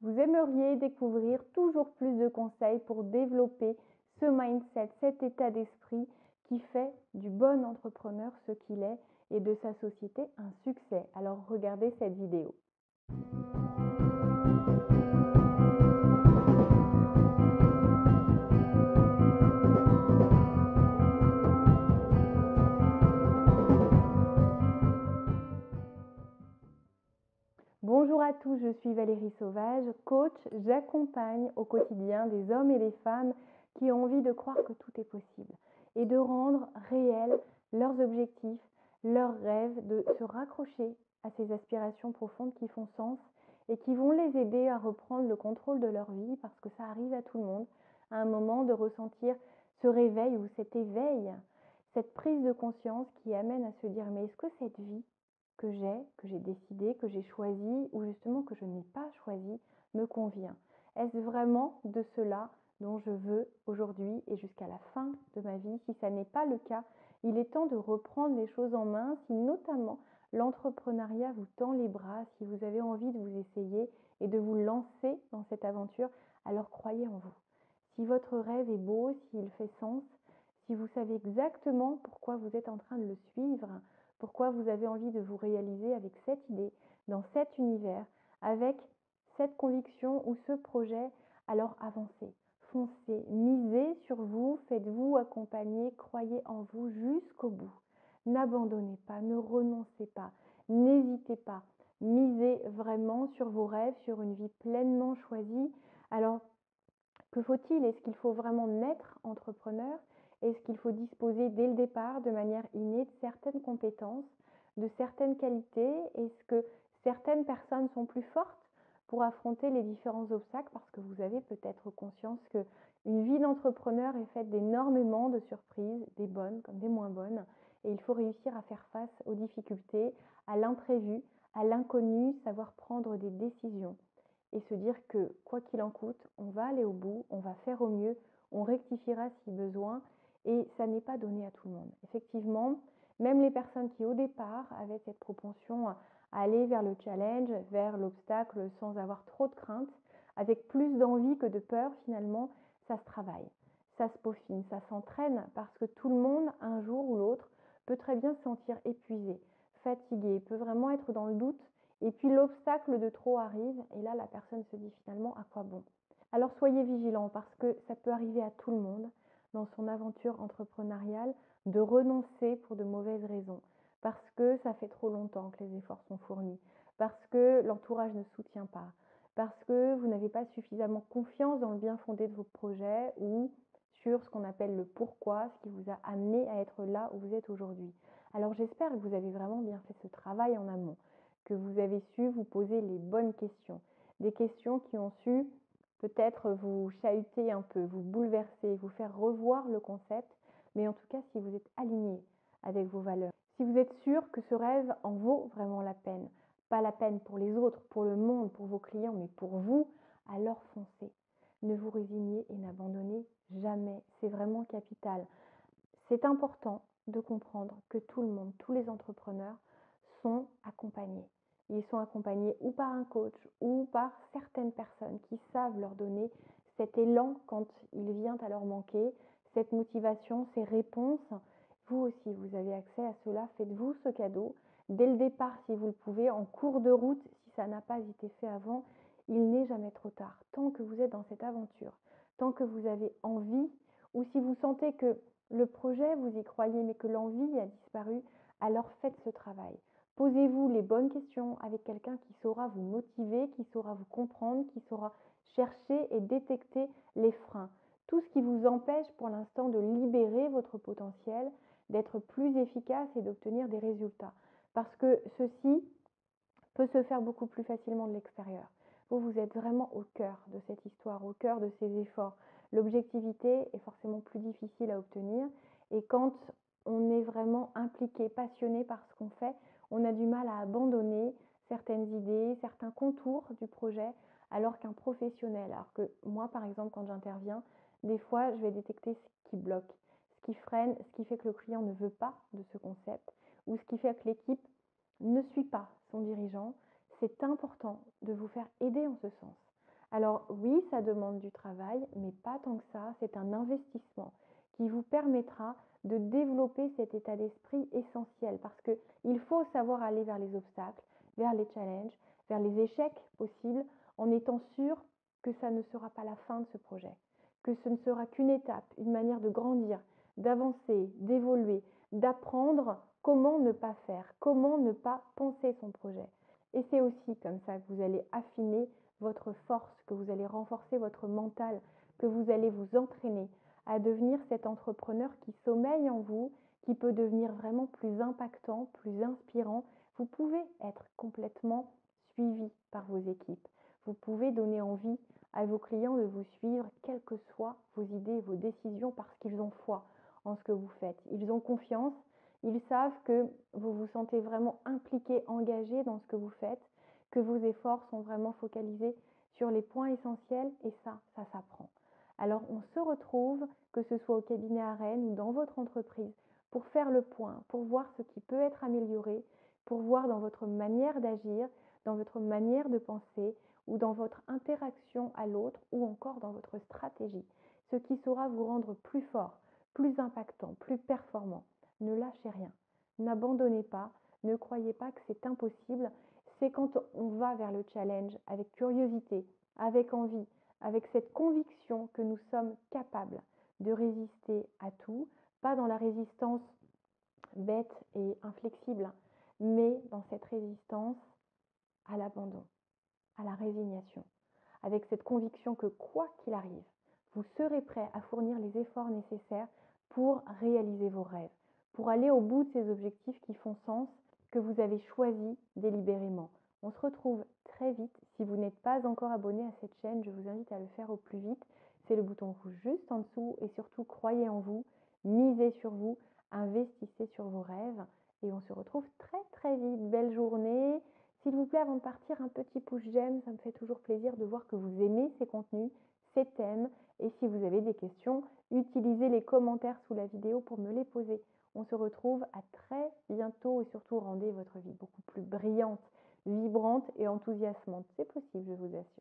Vous aimeriez découvrir toujours plus de conseils pour développer ce mindset, cet état d'esprit qui fait du bon entrepreneur ce qu'il est et de sa société un succès. Alors regardez cette vidéo. Bonjour à tous, je suis Valérie Sauvage, coach. J'accompagne au quotidien des hommes et des femmes qui ont envie de croire que tout est possible et de rendre réels leurs objectifs, leurs rêves, de se raccrocher à ces aspirations profondes qui font sens et qui vont les aider à reprendre le contrôle de leur vie, parce que ça arrive à tout le monde, à un moment de ressentir ce réveil ou cet éveil, cette prise de conscience qui amène à se dire mais est-ce que cette vie que j'ai décidé, que j'ai choisi, ou justement que je n'ai pas choisi, me convient? Est-ce vraiment de cela dont je veux aujourd'hui et jusqu'à la fin de ma vie? Si ça n'est pas le cas, il est temps de reprendre les choses en main. Si notamment l'entrepreneuriat vous tend les bras, si vous avez envie de vous essayer et de vous lancer dans cette aventure, alors croyez en vous. Si votre rêve est beau, s'il fait sens, si vous savez exactement pourquoi vous êtes en train de le suivre, pourquoi vous avez envie de vous réaliser avec cette idée, dans cet univers, avec cette conviction ou ce projet, alors avancez, foncez, misez sur vous, faites-vous accompagner, croyez en vous jusqu'au bout. N'abandonnez pas, ne renoncez pas, n'hésitez pas, misez vraiment sur vos rêves, sur une vie pleinement choisie. Alors, que faut-il? Est-ce qu'il faut vraiment naître entrepreneur? Est-ce qu'il faut disposer dès le départ de manière innée de certaines compétences, de certaines qualités? Est-ce que certaines personnes sont plus fortes pour affronter les différents obstacles? Parce que vous avez peut-être conscience qu'une vie d'entrepreneur est faite d'énormément de surprises, des bonnes comme des moins bonnes, et il faut réussir à faire face aux difficultés, à l'imprévu, à l'inconnu, savoir prendre des décisions et se dire que quoi qu'il en coûte, on va aller au bout, on va faire au mieux, on rectifiera si besoin, et ça n'est pas donné à tout le monde. Effectivement, même les personnes qui au départ avaient cette propension à aller vers le challenge, vers l'obstacle sans avoir trop de crainte, avec plus d'envie que de peur, finalement, ça se travaille, ça se peaufine, ça s'entraîne, parce que tout le monde, un jour ou l'autre, peut très bien se sentir épuisé, fatigué, peut vraiment être dans le doute. Et puis l'obstacle de trop arrive, et là la personne se dit finalement à quoi bon? Alors soyez vigilants, parce que ça peut arriver à tout le monde dans son aventure entrepreneuriale de renoncer pour de mauvaises raisons, parce que ça fait trop longtemps que les efforts sont fournis, parce que l'entourage ne soutient pas, parce que vous n'avez pas suffisamment confiance dans le bien fondé de vos projets ou sur ce qu'on appelle le pourquoi, ce qui vous a amené à être là où vous êtes aujourd'hui. Alors j'espère que vous avez vraiment bien fait ce travail en amont, que vous avez su vous poser les bonnes questions, des questions qui ont su peut-être vous chahuter un peu, vous bouleverser, vous faire revoir le concept, mais en tout cas si vous êtes aligné avec vos valeurs, si vous êtes sûr que ce rêve en vaut vraiment la peine, pas la peine pour les autres, pour le monde, pour vos clients, mais pour vous, alors foncez. Ne vous résignez et n'abandonnez jamais, c'est vraiment capital. C'est important de comprendre que tout le monde, tous les entrepreneurs sont accompagnés. Ils sont accompagnés ou par un coach ou par certaines personnes qui savent leur donner cet élan quand il vient à leur manquer, cette motivation, ces réponses. Vous aussi, vous avez accès à cela. Faites-vous ce cadeau. Dès le départ, si vous le pouvez, en cours de route, si ça n'a pas été fait avant, il n'est jamais trop tard. Tant que vous êtes dans cette aventure, tant que vous avez envie, ou si vous sentez que le projet, vous y croyez, mais que l'envie a disparu, alors faites ce travail. Posez-vous les bonnes questions avec quelqu'un qui saura vous motiver, qui saura vous comprendre, qui saura chercher et détecter les freins. Tout ce qui vous empêche pour l'instant de libérer votre potentiel, d'être plus efficace et d'obtenir des résultats. Parce que ceci peut se faire beaucoup plus facilement de l'extérieur. Vous êtes vraiment au cœur de cette histoire, au cœur de ces efforts. L'objectivité est forcément plus difficile à obtenir, et quand on est vraiment impliqué, passionné par ce qu'on fait, on a du mal à abandonner certaines idées, certains contours du projet, alors qu'un professionnel, alors que moi par exemple quand j'interviens, des fois je vais détecter ce qui bloque, ce qui freine, ce qui fait que le client ne veut pas de ce concept, ou ce qui fait que l'équipe ne suit pas son dirigeant. C'est important de vous faire aider en ce sens. Alors oui, ça demande du travail, mais pas tant que ça. C'est un investissement qui vous permettra de développer cet état d'esprit essentiel parce que il faut savoir aller vers les obstacles, vers les challenges, vers les échecs possibles en étant sûr que ça ne sera pas la fin de ce projet, que ce ne sera qu'une étape, une manière de grandir, d'avancer, d'évoluer, d'apprendre comment ne pas faire, comment ne pas penser son projet. Et c'est aussi comme ça que vous allez affiner votre force, que vous allez renforcer votre mental, que vous allez vous entraîner à devenir cet entrepreneur qui sommeille en vous, qui peut devenir vraiment plus impactant, plus inspirant. Vous pouvez être complètement suivi par vos équipes. Vous pouvez donner envie à vos clients de vous suivre, quelles que soient vos idées, vos décisions, parce qu'ils ont foi en ce que vous faites. Ils ont confiance, ils savent que vous vous sentez vraiment impliqué, engagé dans ce que vous faites, que vos efforts sont vraiment focalisés sur les points essentiels et ça s'apprend. Alors on se retrouve, que ce soit au cabinet à Rennes ou dans votre entreprise, pour faire le point, pour voir ce qui peut être amélioré, pour voir dans votre manière d'agir, dans votre manière de penser ou dans votre interaction à l'autre ou encore dans votre stratégie, ce qui saura vous rendre plus fort, plus impactant, plus performant. Ne lâchez rien, n'abandonnez pas, ne croyez pas que c'est impossible. C'est quand on va vers le challenge avec curiosité, avec envie, avec cette conviction que nous sommes capables de résister à tout, pas dans la résistance bête et inflexible, mais dans cette résistance à l'abandon, à la résignation, avec cette conviction que quoi qu'il arrive, vous serez prêt à fournir les efforts nécessaires pour réaliser vos rêves, pour aller au bout de ces objectifs qui font sens, que vous avez choisis délibérément. On se retrouve très vite. Si vous n'êtes pas encore abonné à cette chaîne, je vous invite à le faire au plus vite. C'est le bouton rouge juste en dessous et surtout croyez en vous, misez sur vous, investissez sur vos rêves et on se retrouve très très vite. Belle journée. S'il vous plaît, avant de partir, un petit pouce j'aime, ça me fait toujours plaisir de voir que vous aimez ces contenus, ces thèmes. Et si vous avez des questions, utilisez les commentaires sous la vidéo pour me les poser. On se retrouve à très bientôt et surtout rendez votre vie beaucoup plus brillante, vibrante et enthousiasmante. C'est possible, je vous assure.